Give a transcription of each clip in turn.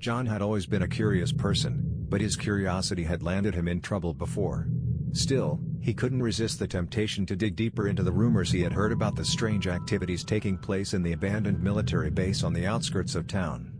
John had always been a curious person, but his curiosity had landed him in trouble before. Still, he couldn't resist the temptation to dig deeper into the rumors he had heard about the strange activities taking place in the abandoned military base on the outskirts of town.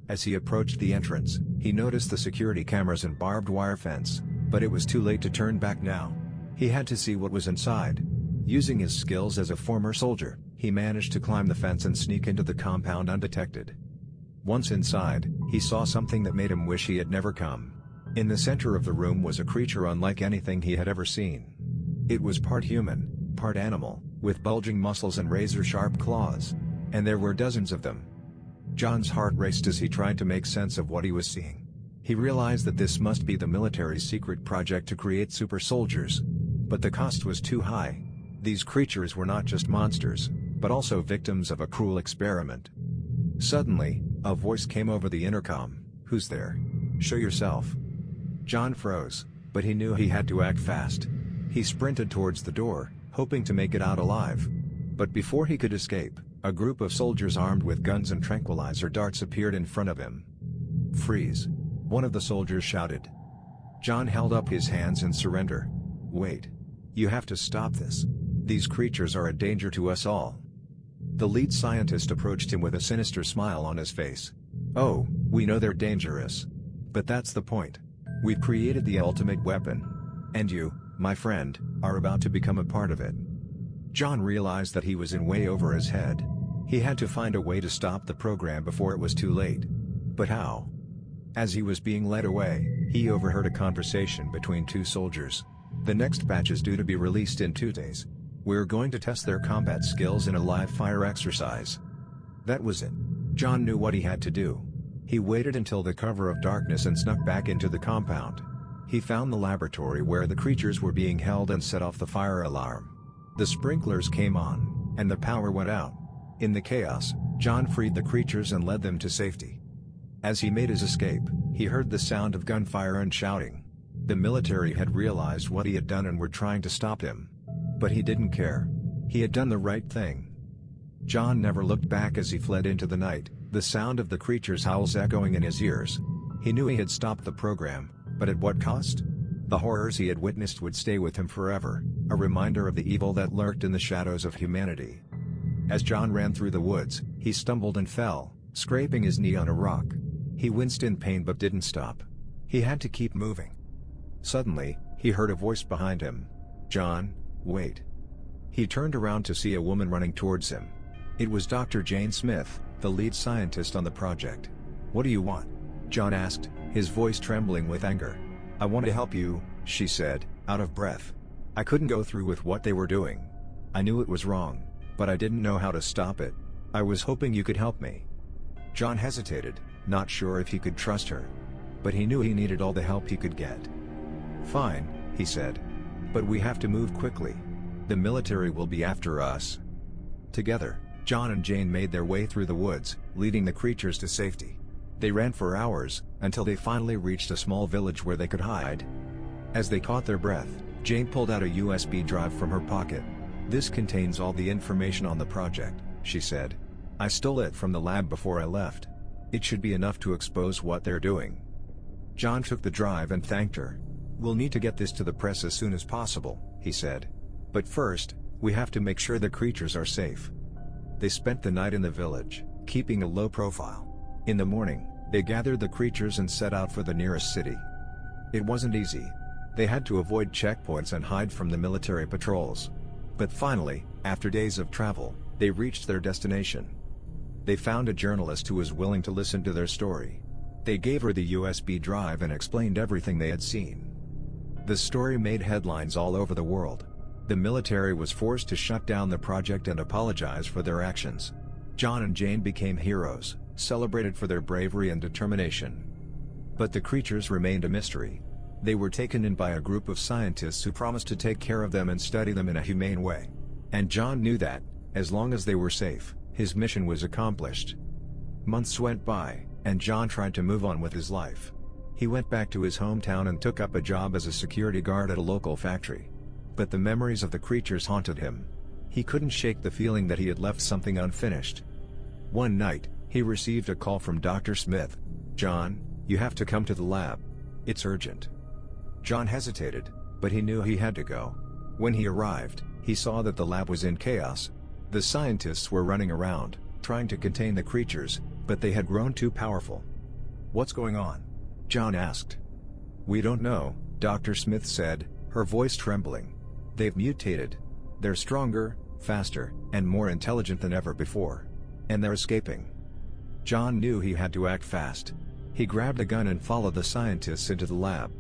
As he approached the entrance, he noticed the security cameras and barbed wire fence, but it was too late to turn back now. He had to see what was inside. Using his skills as a former soldier, he managed to climb the fence and sneak into the compound undetected. Once inside, he saw something that made him wish he had never come. In the center of the room was a creature unlike anything he had ever seen. It was part human, part animal, with bulging muscles and razor-sharp claws. And there were dozens of them. John's heart raced as he tried to make sense of what he was seeing. He realized that this must be the military's secret project to create super soldiers. But the cost was too high. These creatures were not just monsters, but also victims of a cruel experiment. Suddenly, a voice came over the intercom. "Who's there? Show yourself." John froze, but he knew he had to act fast. He sprinted towards the door, hoping to make it out alive. But before he could escape, a group of soldiers armed with guns and tranquilizer darts appeared in front of him. "Freeze!" one of the soldiers shouted. John held up his hands in surrender. "Wait. You have to stop this. These creatures are a danger to us all." The lead scientist approached him with a sinister smile on his face. "Oh, we know they're dangerous. But that's the point. We've created the ultimate weapon. And you, my friend, are about to become a part of it." John realized that he was in way over his head. He had to find a way to stop the program before it was too late. But how? As he was being led away, he overheard a conversation between two soldiers. "The next batch is due to be released in 2 days. We're going to test their combat skills in a live fire exercise." That was it. John knew what he had to do. He waited until the cover of darkness and snuck back into the compound. He found the laboratory where the creatures were being held and set off the fire alarm. The sprinklers came on, and the power went out. In the chaos, John freed the creatures and led them to safety. As he made his escape, he heard the sound of gunfire and shouting. The military had realized what he had done and were trying to stop him. But he didn't care. He had done the right thing. John never looked back as he fled into the night, the sound of the creatures' howls echoing in his ears. He knew he had stopped the program, but at what cost? The horrors he had witnessed would stay with him forever, a reminder of the evil that lurked in the shadows of humanity. As John ran through the woods, he stumbled and fell, scraping his knee on a rock. He winced in pain but didn't stop. He had to keep moving. Suddenly, he heard a voice behind him. "John, wait." He turned around to see a woman running towards him. It was Dr. Jane Smith, the lead scientist on the project. "What do you want?" John asked, his voice trembling with anger. "I want to help you," she said, out of breath. "I couldn't go through with what they were doing. I knew it was wrong, but I didn't know how to stop it. I was hoping you could help me." John hesitated, not sure if he could trust her. But he knew he needed all the help he could get. "Fine," he said. "But we have to move quickly. The military will be after us." Together, John and Jane made their way through the woods, leading the creatures to safety. They ran for hours, until they finally reached a small village where they could hide. As they caught their breath, Jane pulled out a USB drive from her pocket. "This contains all the information on the project," she said. "I stole it from the lab before I left. It should be enough to expose what they're doing." John took the drive and thanked her. "We'll need to get this to the press as soon as possible," he said. "But first, we have to make sure the creatures are safe." They spent the night in the village, keeping a low profile. In the morning, they gathered the creatures and set out for the nearest city. It wasn't easy. They had to avoid checkpoints and hide from the military patrols. But finally, after days of travel, they reached their destination. They found a journalist who was willing to listen to their story. They gave her the USB drive and explained everything they had seen. The story made headlines all over the world. The military was forced to shut down the project and apologize for their actions. John and Jane became heroes, celebrated for their bravery and determination. But the creatures remained a mystery. They were taken in by a group of scientists who promised to take care of them and study them in a humane way. And John knew that, as long as they were safe, his mission was accomplished. Months went by, and John tried to move on with his life. He went back to his hometown and took up a job as a security guard at a local factory. But the memories of the creatures haunted him. He couldn't shake the feeling that he had left something unfinished. One night, he received a call from Dr. Smith. "John, you have to come to the lab. It's urgent." John hesitated, but he knew he had to go. When he arrived, he saw that the lab was in chaos. The scientists were running around, trying to contain the creatures, but they had grown too powerful. "What's going on?" John asked. "We don't know," Dr. Smith said, her voice trembling. "They've mutated. They're stronger, faster, and more intelligent than ever before. And they're escaping." John knew he had to act fast. He grabbed a gun and followed the scientists into the lab.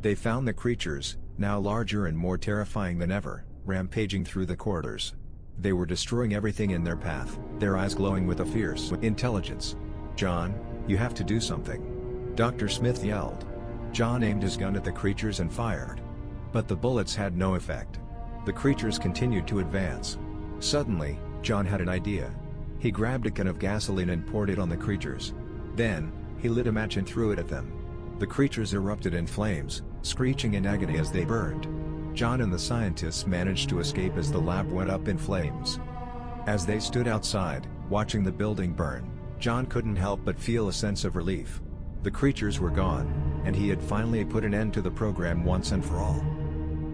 They found the creatures, now larger and more terrifying than ever, rampaging through the corridors. They were destroying everything in their path, their eyes glowing with a fierce intelligence. "John, you have to do something," Dr. Smith yelled. John aimed his gun at the creatures and fired. But the bullets had no effect. The creatures continued to advance. Suddenly, John had an idea. He grabbed a can of gasoline and poured it on the creatures. Then, he lit a match and threw it at them. The creatures erupted in flames, screeching in agony as they burned. John and the scientists managed to escape as the lab went up in flames. As they stood outside, watching the building burn, John couldn't help but feel a sense of relief. The creatures were gone, and he had finally put an end to the program once and for all.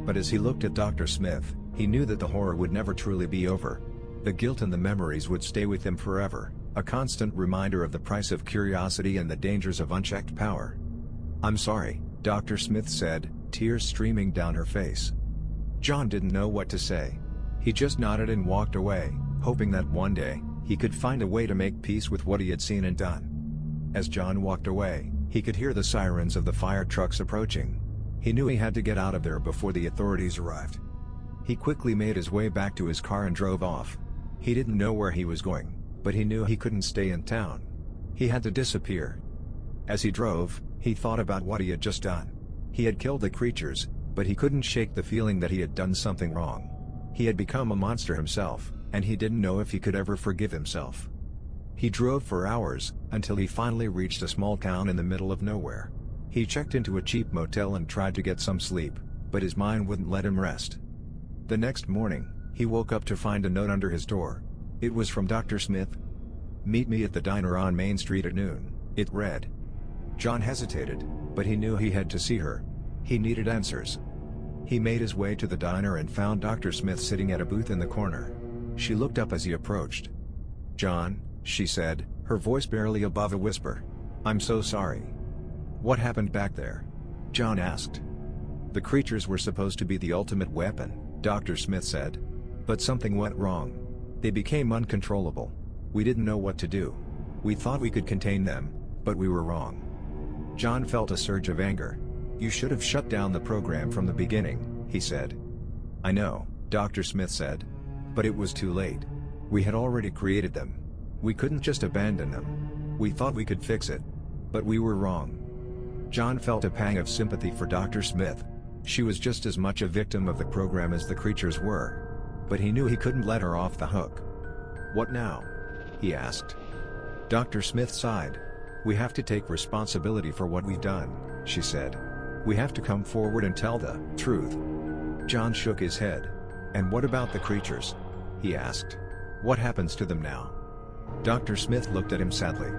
But as he looked at Dr. Smith, he knew that the horror would never truly be over. The guilt and the memories would stay with him forever, a constant reminder of the price of curiosity and the dangers of unchecked power. "I'm sorry," Dr. Smith said, tears streaming down her face. John didn't know what to say. He just nodded and walked away, hoping that one day, he could find a way to make peace with what he had seen and done. As John walked away, he could hear the sirens of the fire trucks approaching. He knew he had to get out of there before the authorities arrived. He quickly made his way back to his car and drove off. He didn't know where he was going, but he knew he couldn't stay in town. He had to disappear. As he drove, he thought about what he had just done. He had killed the creatures, but he couldn't shake the feeling that he had done something wrong. He had become a monster himself, and he didn't know if he could ever forgive himself. He drove for hours, until he finally reached a small town in the middle of nowhere. He checked into a cheap motel and tried to get some sleep, but his mind wouldn't let him rest. The next morning, he woke up to find a note under his door. It was from Dr. Smith. "Meet me at the diner on Main Street at noon," it read. John hesitated, but he knew he had to see her. He needed answers. He made his way to the diner and found Dr. Smith sitting at a booth in the corner. She looked up as he approached. "John," she said, her voice barely above a whisper. "I'm so sorry." "What happened back there?" John asked. "The creatures were supposed to be the ultimate weapon," Dr. Smith said. "But something went wrong. They became uncontrollable. We didn't know what to do. We thought we could contain them, but we were wrong." John felt a surge of anger. "You should have shut down the program from the beginning," he said. "I know," Dr. Smith said. "But it was too late. We had already created them. We couldn't just abandon them. We thought we could fix it. But we were wrong." John felt a pang of sympathy for Dr. Smith. She was just as much a victim of the program as the creatures were. But he knew he couldn't let her off the hook. "What now?" he asked. Dr. Smith sighed. "We have to take responsibility for what we've done," she said. "We have to come forward and tell the truth." John shook his head. "And what about the creatures?" he asked. "What happens to them now?" Dr. Smith looked at him sadly.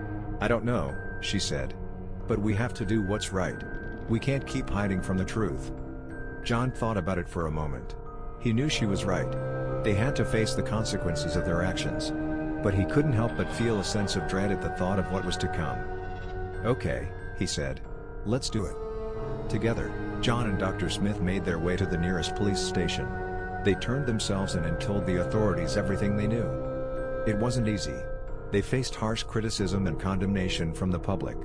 "I don't know," she said. "But we have to do what's right. We can't keep hiding from the truth." John thought about it for a moment. He knew she was right. They had to face the consequences of their actions. But he couldn't help but feel a sense of dread at the thought of what was to come. "Okay," he said. "Let's do it." Together, John and Dr. Smith made their way to the nearest police station. They turned themselves in and told the authorities everything they knew. It wasn't easy. They faced harsh criticism and condemnation from the public.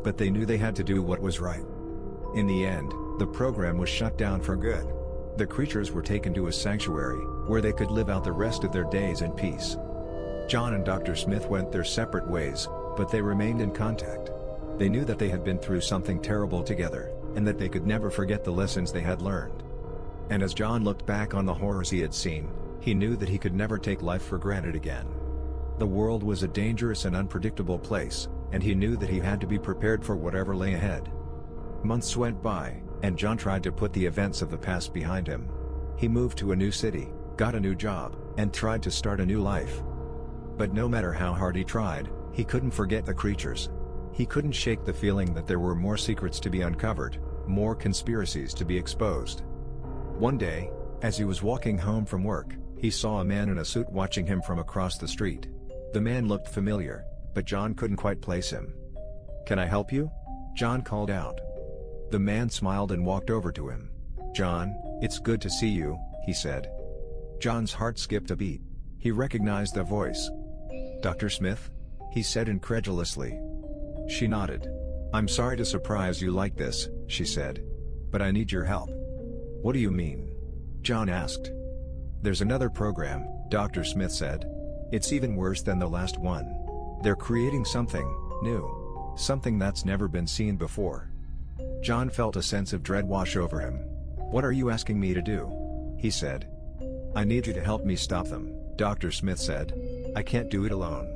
But they knew they had to do what was right. In the end, the program was shut down for good. The creatures were taken to a sanctuary, where they could live out the rest of their days in peace. John and Dr. Smith went their separate ways, but they remained in contact. They knew that they had been through something terrible together, and that they could never forget the lessons they had learned. And as John looked back on the horrors he had seen, he knew that he could never take life for granted again. The world was a dangerous and unpredictable place, and he knew that he had to be prepared for whatever lay ahead. Months went by, and John tried to put the events of the past behind him. He moved to a new city, got a new job, and tried to start a new life. But no matter how hard he tried, he couldn't forget the creatures. He couldn't shake the feeling that there were more secrets to be uncovered, more conspiracies to be exposed. One day, as he was walking home from work, he saw a man in a suit watching him from across the street. The man looked familiar, but John couldn't quite place him. "Can I help you?" John called out. The man smiled and walked over to him. "John, it's good to see you," he said. John's heart skipped a beat. He recognized the voice. "Dr. Smith?" he said incredulously. She nodded. "I'm sorry to surprise you like this," she said. "But I need your help." "What do you mean?" John asked. "There's another program," Dr. Smith said. "It's even worse than the last one. They're creating something new. Something that's never been seen before." John felt a sense of dread wash over him. "What are you asking me to do?" he said. "I need you to help me stop them," Dr. Smith said. "I can't do it alone.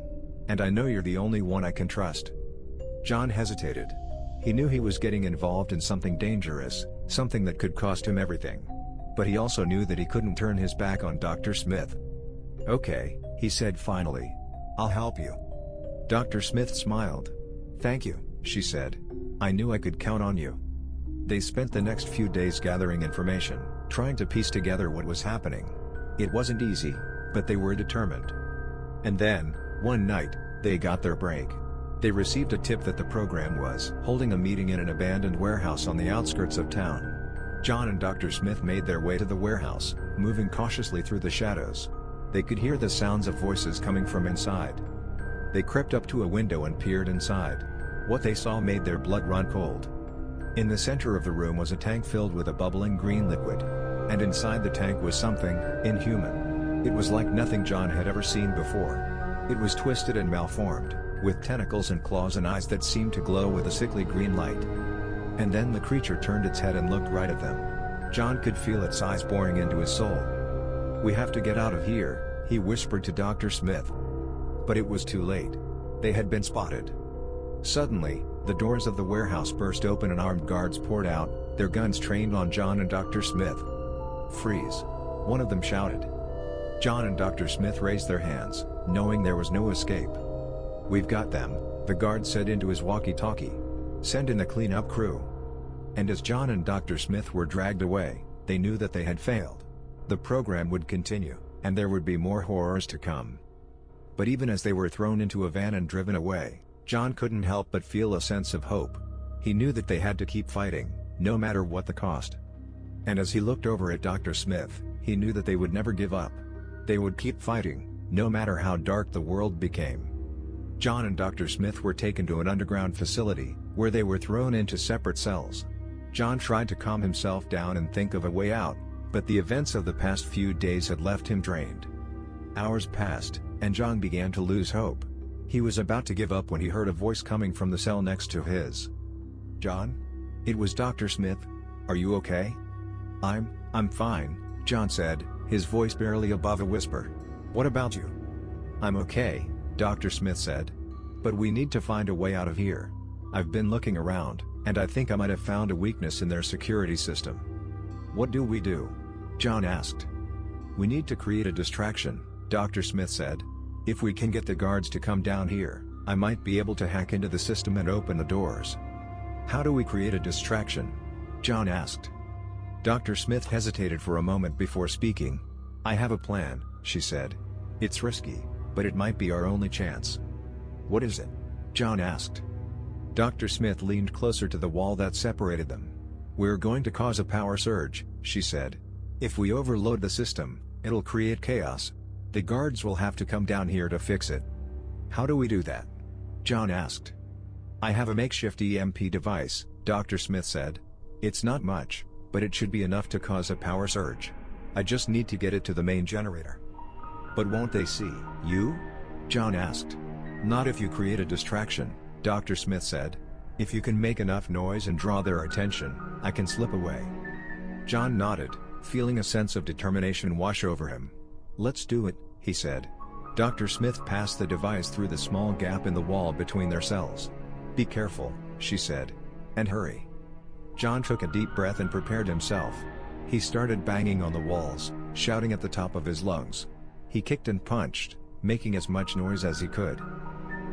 And I know you're the only one I can trust." John hesitated. He knew he was getting involved in something dangerous, something that could cost him everything. But he also knew that he couldn't turn his back on Dr. Smith. "Okay," he said finally. "I'll help you." Dr. Smith smiled. "Thank you," she said. "I knew I could count on you." They spent the next few days gathering information, trying to piece together what was happening. It wasn't easy, but they were determined. And then, one night, they got their break. They received a tip that the program was holding a meeting in an abandoned warehouse on the outskirts of town. John and Dr. Smith made their way to the warehouse, moving cautiously through the shadows. They could hear the sounds of voices coming from inside. They crept up to a window and peered inside. What they saw made their blood run cold. In the center of the room was a tank filled with a bubbling green liquid. And inside the tank was something inhuman. It was like nothing John had ever seen before. It was twisted and malformed, with tentacles and claws and eyes that seemed to glow with a sickly green light. And then the creature turned its head and looked right at them. John could feel its eyes boring into his soul. "We have to get out of here," he whispered to Dr. Smith. But it was too late. They had been spotted. Suddenly, the doors of the warehouse burst open and armed guards poured out, their guns trained on John and Dr. Smith. "Freeze!" one of them shouted. John and Dr. Smith raised their hands, knowing there was no escape. "We've got them," the guard said into his walkie-talkie. "Send in the cleanup crew." And as John and Dr. Smith were dragged away, they knew that they had failed. The program would continue, and there would be more horrors to come. But even as they were thrown into a van and driven away, John couldn't help but feel a sense of hope. He knew that they had to keep fighting, no matter what the cost. And as he looked over at Dr. Smith, he knew that they would never give up. They would keep fighting, no matter how dark the world became. John and Dr. Smith were taken to an underground facility, where they were thrown into separate cells. John tried to calm himself down and think of a way out, but the events of the past few days had left him drained. Hours passed, and John began to lose hope. He was about to give up when he heard a voice coming from the cell next to his. "John?" It was Dr. Smith. "Are you okay?" I'm fine," John said, his voice barely above a whisper. "What about you?" "I'm okay," Dr. Smith said. "But we need to find a way out of here. I've been looking around, and I think I might have found a weakness in their security system." "What do we do?" John asked. "We need to create a distraction," Dr. Smith said. "If we can get the guards to come down here, I might be able to hack into the system and open the doors." "How do we create a distraction?" John asked. Dr. Smith hesitated for a moment before speaking. "I have a plan," she said. "It's risky, but it might be our only chance." "What is it?" John asked. Dr. Smith leaned closer to the wall that separated them. "We're going to cause a power surge," she said. "If we overload the system, it'll create chaos. The guards will have to come down here to fix it." "How do we do that?" John asked. "I have a makeshift EMP device," Dr. Smith said. "It's not much, but it should be enough to cause a power surge. I just need to get it to the main generator." "But won't they see you?" John asked. "Not if you create a distraction," Dr. Smith said. "If you can make enough noise and draw their attention, I can slip away." John nodded, feeling a sense of determination wash over him. "Let's do it," he said. Dr. Smith passed the device through the small gap in the wall between their cells. "Be careful," she said. "And hurry." John took a deep breath and prepared himself. He started banging on the walls, shouting at the top of his lungs. He kicked and punched, making as much noise as he could.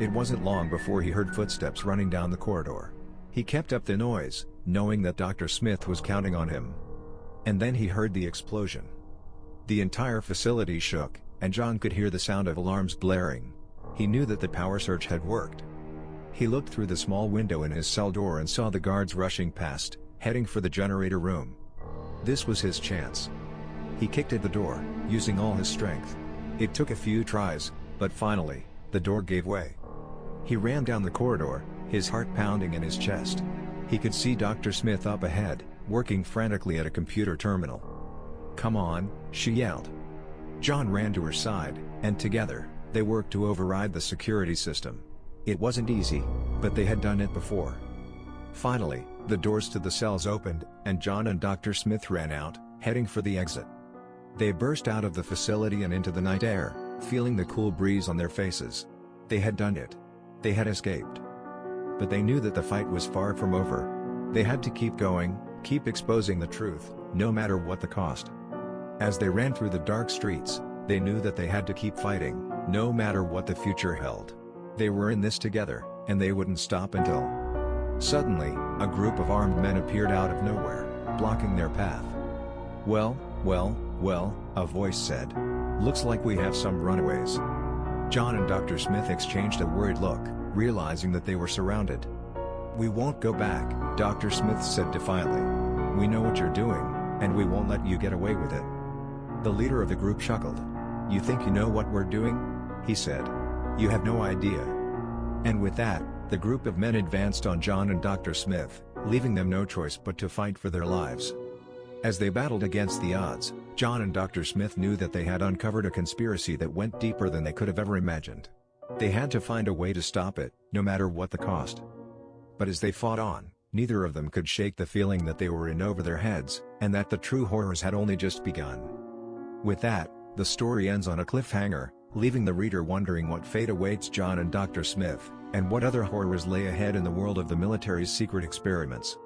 It wasn't long before he heard footsteps running down the corridor. He kept up the noise, knowing that Dr. Smith was counting on him. And then he heard the explosion. The entire facility shook, and John could hear the sound of alarms blaring. He knew that the power surge had worked. He looked through the small window in his cell door and saw the guards rushing past, heading for the generator room. This was his chance. He kicked at the door, using all his strength. It took a few tries, but finally, the door gave way. He ran down the corridor, his heart pounding in his chest. He could see Dr. Smith up ahead, working frantically at a computer terminal. "Come on," she yelled. John ran to her side, and together, they worked to override the security system. It wasn't easy, but they had done it before. Finally, the doors to the cells opened, and John and Dr. Smith ran out, heading for the exit. They burst out of the facility and into the night air, feeling the cool breeze on their faces. They had done it. They had escaped. But they knew that the fight was far from over. They had to keep going, keep exposing the truth, no matter what the cost. As they ran through the dark streets, they knew that they had to keep fighting, no matter what the future held. They were in this together, and they wouldn't stop until... Suddenly, a group of armed men appeared out of nowhere, blocking their path. Well, a voice said. "Looks like we have some runaways." John and Dr. Smith exchanged a worried look, realizing that they were surrounded. "We won't go back," Dr. Smith said defiantly. "We know what you're doing, and we won't let you get away with it." The leader of the group chuckled. "You think you know what we're doing?" he said. "You have no idea." And with that, the group of men advanced on John and Dr. Smith, leaving them no choice but to fight for their lives. As they battled against the odds, John and Dr. Smith knew that they had uncovered a conspiracy that went deeper than they could have ever imagined. They had to find a way to stop it, no matter what the cost. But as they fought on, neither of them could shake the feeling that they were in over their heads, and that the true horrors had only just begun. With that, the story ends on a cliffhanger, leaving the reader wondering what fate awaits John and Dr. Smith, and what other horrors lay ahead in the world of the military's secret experiments.